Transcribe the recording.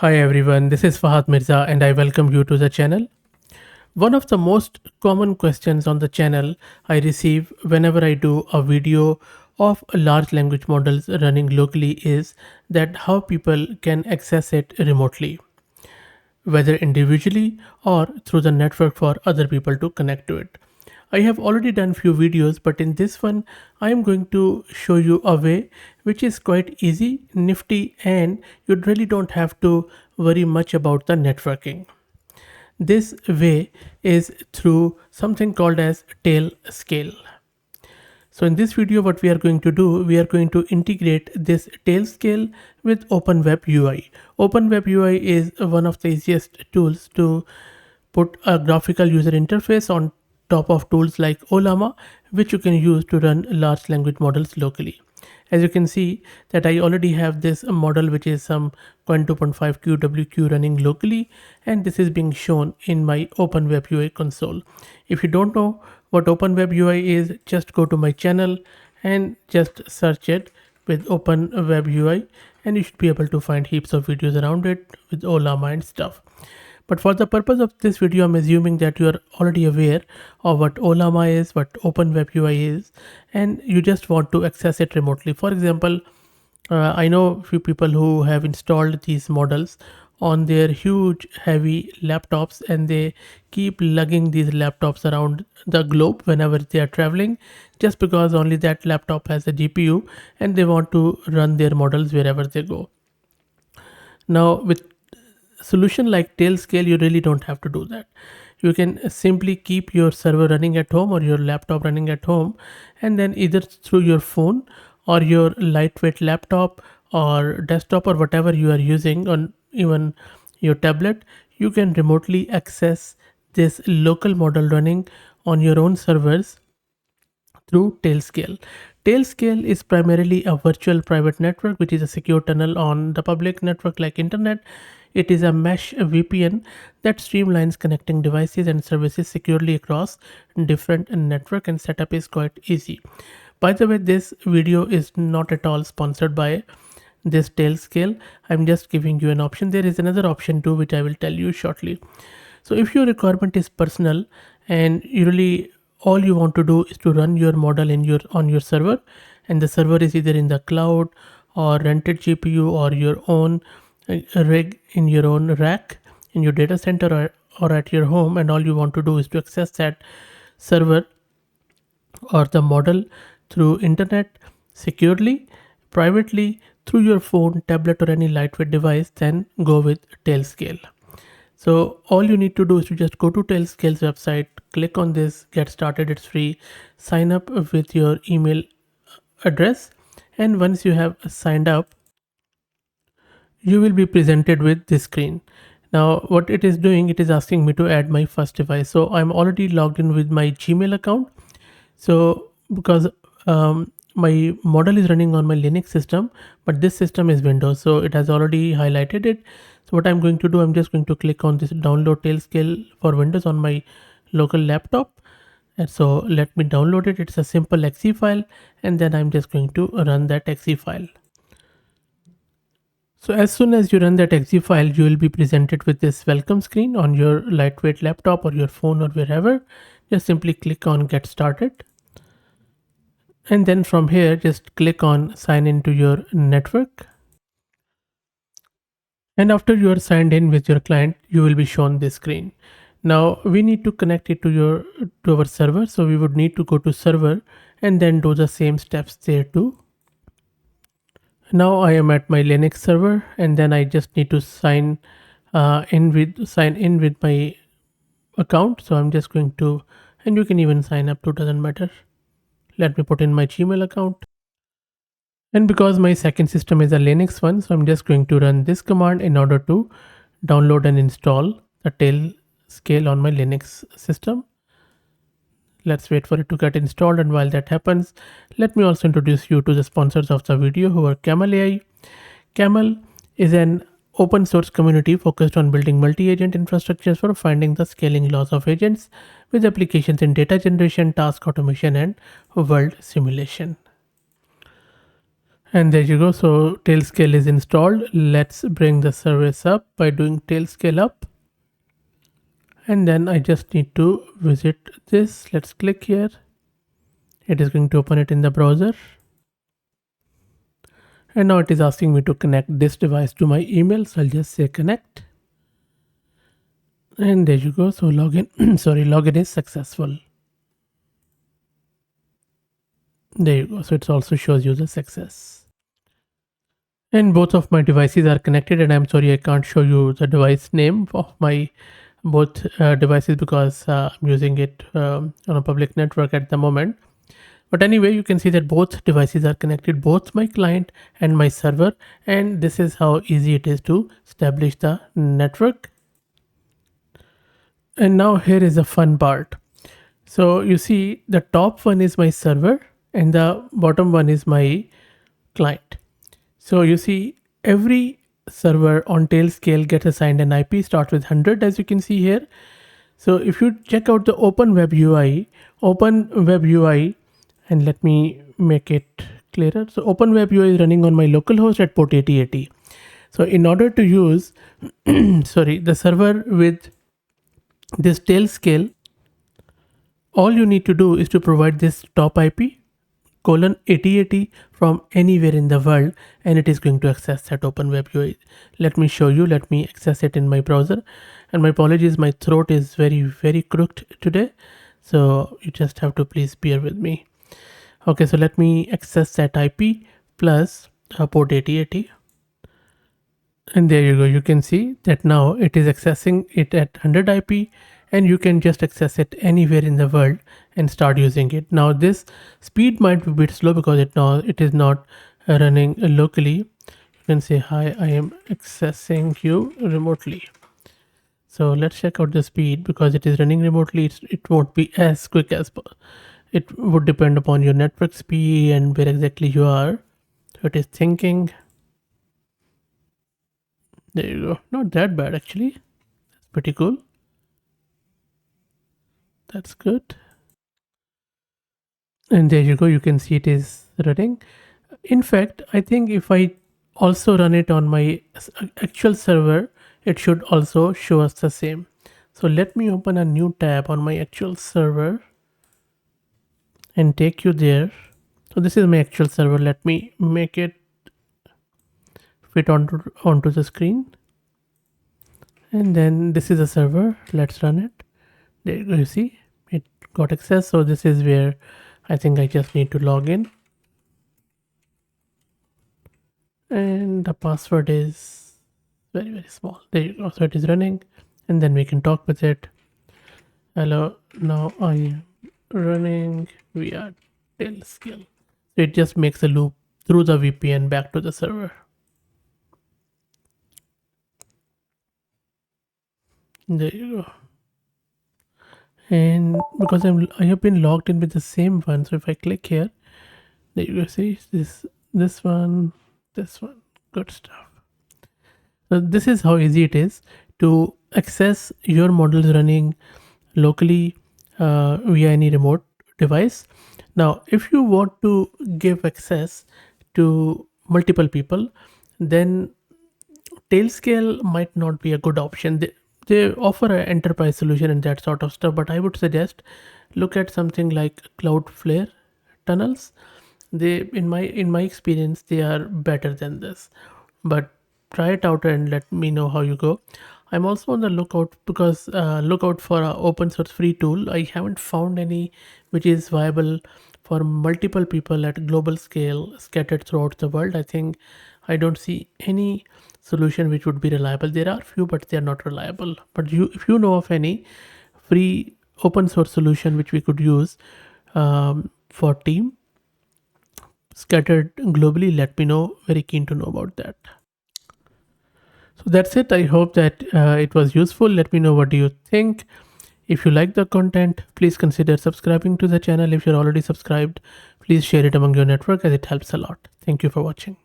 Hi everyone, this is Fahad Mirza and I welcome you to the channel. One of the most common questions on the channel I receive whenever I do a video of large language models running locally is that how people can access it remotely, whether individually or through the network for other people to connect to it. I have already done few videos, but in this one I am going to show you a way which is quite easy, nifty, and you really don't have to worry much about the networking. This way is through something called as Tailscale. So in this video, what we are going to do, we are going to integrate this Tailscale with Open WebUI. Open WebUI is one of the easiest tools to put a graphical user interface on top of tools like Ollama, which you can use to run large language models locally. As you can see that I already have this model which is some Coin 2.5 QWQ running locally, and this is being shown in my Open WebUI console. If you don't know what Open WebUI is, just go to my channel and just search it with Open WebUI and you should be able to find heaps of videos around it with Ollama and stuff. But for the purpose of this video, I'm assuming that you are already aware of what Ollama is, what Open WebUI is, and you just want to access it remotely. For example, I know a few people who have installed these models on their huge heavy laptops and they keep lugging these laptops around the globe whenever they are traveling, just because only that laptop has a GPU and they want to run their models wherever they go. Now with solution like Tailscale, you really don't have to do that. You can simply keep your server running at home or your laptop running at home, and then either through your phone or your lightweight laptop or desktop or whatever you are using, on even your tablet, you can remotely access this local model running on your own servers through Tailscale. Tailscale is primarily a virtual private network, which is a secure tunnel on the public network like internet. It is a mesh VPN that streamlines connecting devices and services securely across different network, and setup is quite easy. By the way, this video is not at all sponsored by this Tailscale. I'm just giving you an option. There is another option too, which I will tell you shortly. So if your requirement is personal and you really all you want to do is to run your model in your on your server, and the server is either in the cloud or rented GPU or your own rig in your own rack in your data center, or at your home, and all you want to do is to access that server or the model through internet securely, privately, through your phone, tablet, or any lightweight device, then go with Tailscale. So all you need to do is to just go to Tailscale's website, click on this, get started, it's free, sign up with your email address, and once you have signed up, you will be presented with this screen. Now what it is doing, it is asking me to add my first device. So I'm already logged in with my Gmail account. So because my model is running on my Linux system, but this system is Windows, so it has already highlighted it. So what I'm going to do, I'm just going to click on this download Tailscale for Windows on my local laptop. And so let me download it. It's a simple exe file, and then I'm just going to run that exe file. So as soon as you run that exe file, you will be presented with this welcome screen on your lightweight laptop or your phone or wherever. Just simply click on get started. And then from here, just click on sign into your network. And after you are signed in with your client, you will be shown this screen. Now we need to connect it to our server. So we would need to go to server and then do the same steps there too. Now I am at my Linux server, and then I just need to sign in with my account. So I'm just going to, and you can even sign up too, doesn't matter. Let me put in my Gmail account. And because my second system is a Linux one, so I'm just going to run this command in order to download and install the Tailscale on my Linux system. Let's wait for it to get installed, and while that happens, let me also introduce you to the sponsors of the video, who are Camel AI. Camel is an open source community focused on building multi-agent infrastructures for finding the scaling laws of agents, with applications in data generation, task automation, and world simulation. And there you go. So Tailscale is installed. Let's bring the service up by doing Tailscale up. And then I just need to visit this. Let's click here. It is going to open it in the browser. And now it is asking me to connect this device to my email. So I'll just say connect. And there you go. So login, sorry, login is successful. There you go. So it also shows you the success. And both of my devices are connected, and I'm sorry I can't show you the device name of my both devices because I'm using it on a public network at the moment. But anyway, you can see that both devices are connected, both my client and my server, and this is how easy it is to establish the network. And now here is the fun part. So you see the top one is my server and the bottom one is my client. So you see every server on Tailscale gets assigned an IP, starts with 100 as you can see here. So if you check out the Open WebUI, and let me make it clearer. So Open WebUI is running on my localhost at port 8080. So in order to use sorry, the server with this Tailscale, all you need to do is to provide this top IP colon 8080 from anywhere in the world, and it is going to access that Open WebUI. Let me show you. Let me access it in my browser. And my apologies, my throat is very crooked today, so you just have to please bear with me. Okay, so let me access that IP plus port 8080. And there you go. You can see that now it is accessing it at 100 IP, and you can just access it anywhere in the world and start using it. Now this speed might be a bit slow because it is not running locally. You can say, hi, I am accessing you remotely. So let's check out the speed. Because it is running remotely, it won't be as quick as it would depend upon your network speed and where exactly you are. So it is thinking. There you go. Not that bad actually. That's pretty cool. That's good. And there you go. You can see it is running. In fact, I think if I also run it on my actual server, it should also show us the same. So let me open a new tab on my actual server and take you there. So this is my actual server. Let me make it fit onto the screen. And then this is a server. Let's run it. There you go. You see it got access. So this is where I think I just need to log in. And the password is very small. There you go. So it is running, and then we can talk with it. Hello, now I am running via Tailscale. So it just makes a loop through the VPN back to the server. There you go. And because I have been logged in with the same one, so if I click here, there you go. See this one, good stuff. So this is how easy it is to access your models running locally via any remote device. Now, if you want to give access to multiple people, then Tailscale might not be a good option. They offer an enterprise solution and that sort of stuff, but I would suggest look at something like Cloudflare tunnels. They, in my experience, they are better than this. But try it out and let me know how you go. I'm also on the lookout because lookout for an open source free tool. I haven't found any which is viable for multiple people at global scale scattered throughout the world. I think I don't see any solution which would be reliable. There are few, but they are not reliable. But if you know of any free open source solution which we could use for team scattered globally, let me know. Very keen to know about that. So that's it. I hope that it was useful. Let me know what do you think. If you like the content, please consider subscribing to the channel. If you're already subscribed, please share it among your network as it helps a lot. Thank you for watching.